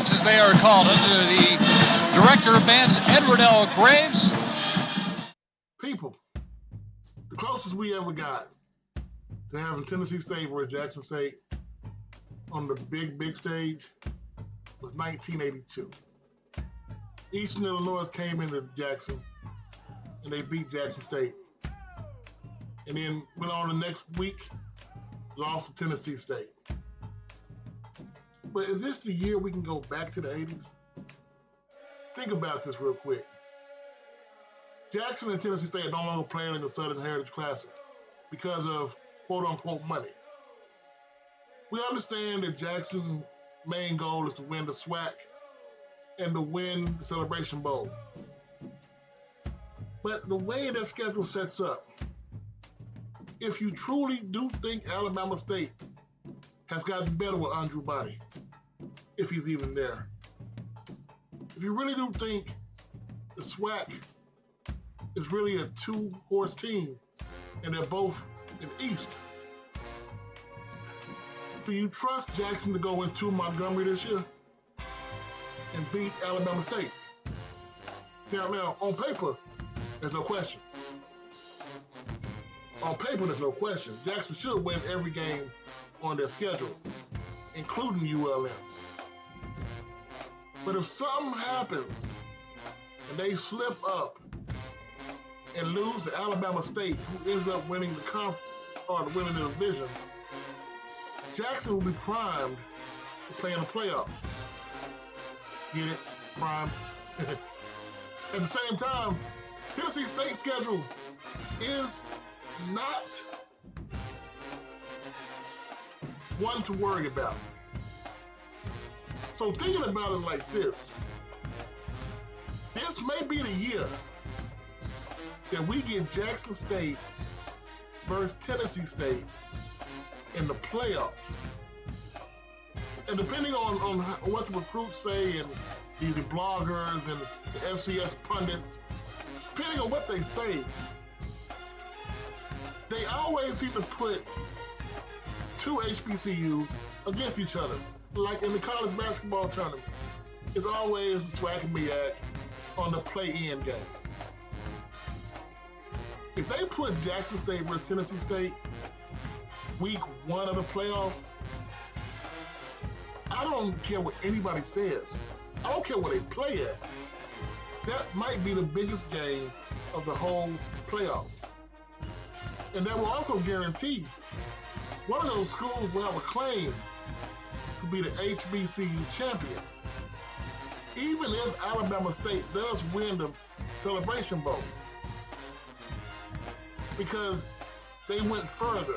Bands, as they are called, under the director of bands, Edward L. Graves. People, the closest we ever got to having Tennessee State versus Jackson State on the big stage was 1982. Eastern Illinois came into Jackson and they beat Jackson State. And then went on the next week, lost to Tennessee State. But is this the year we can go back to the 80s? Think about this real quick. Jackson and Tennessee State are no longer playing in the Southern Heritage Classic because of quote-unquote money. We understand that Jackson's main goal is to win the SWAC and to win the Celebration Bowl. But the way their schedule sets up, if you truly do think Alabama State has gotten better with Andrew Body, if he's even there, if you really do think the SWAC is really a two-horse team and they're both in the East, do you trust Jackson to go into Montgomery this year and beat Alabama State? Now, on paper, there's no question. On paper, there's no question. Jackson should win every game on their schedule, including ULM. But if something happens and they slip up and lose to Alabama State, who ends up winning the conference or winning the division, Jackson will be primed to play in the playoffs. Get it? Primed. At the same time, Tennessee State's schedule is not one to worry about. So thinking about it like this may be the year that we get Jackson State versus Tennessee State in the playoffs. And depending on what the recruits say and the bloggers and the FCS pundits, depending on what they say, they always seem to put two HBCUs against each other. Like in the college basketball tournament, it's always SWAC and MEAC on the play-in game. If they put Jackson State versus Tennessee State week one of the playoffs, I don't care what anybody says. I don't care where they play at. That might be the biggest game of the whole playoffs. And that will also guarantee one of those schools will have a claim to be the HBCU champion. Even if Alabama State does win the Celebration Bowl, because they went further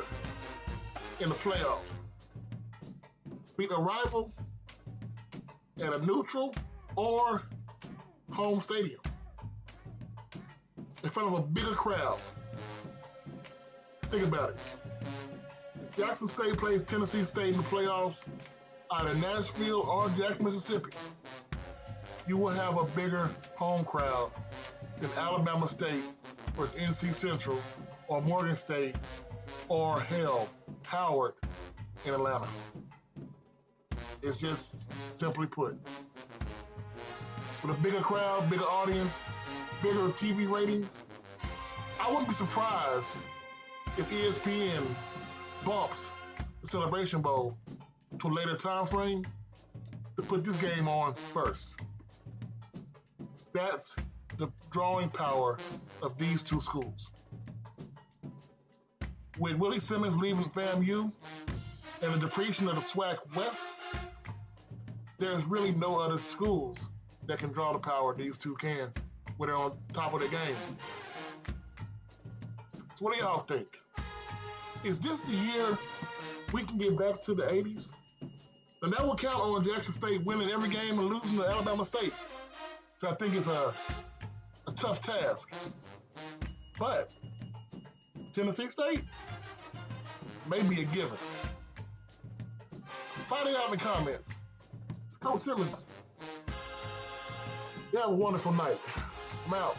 in the playoffs. Beat a rival at a neutral or home stadium in front of a bigger crowd. Think about it. If Jackson State plays Tennessee State in the playoffs, either Nashville or Jackson, Mississippi, you will have a bigger home crowd than Alabama State versus NC Central or Morgan State or Howard in Atlanta. It's just simply put. With a bigger crowd, bigger audience, bigger TV ratings, I wouldn't be surprised if ESPN bumps the Celebration Bowl to a later time frame to put this game on first. That's the drawing power of these two schools. With Willie Simmons leaving FAMU and the depletion of the SWAC West, there's really no other schools that can draw the power these two can when they're on top of their game. So what do y'all think? Is this the year we can get back to the 80s? And that will count on Jackson State winning every game and losing to Alabama State. So I think it's a tough task. But Tennessee State, it's maybe a given. Find it out in the comments. Coach Simmons, you have a wonderful night. I'm out.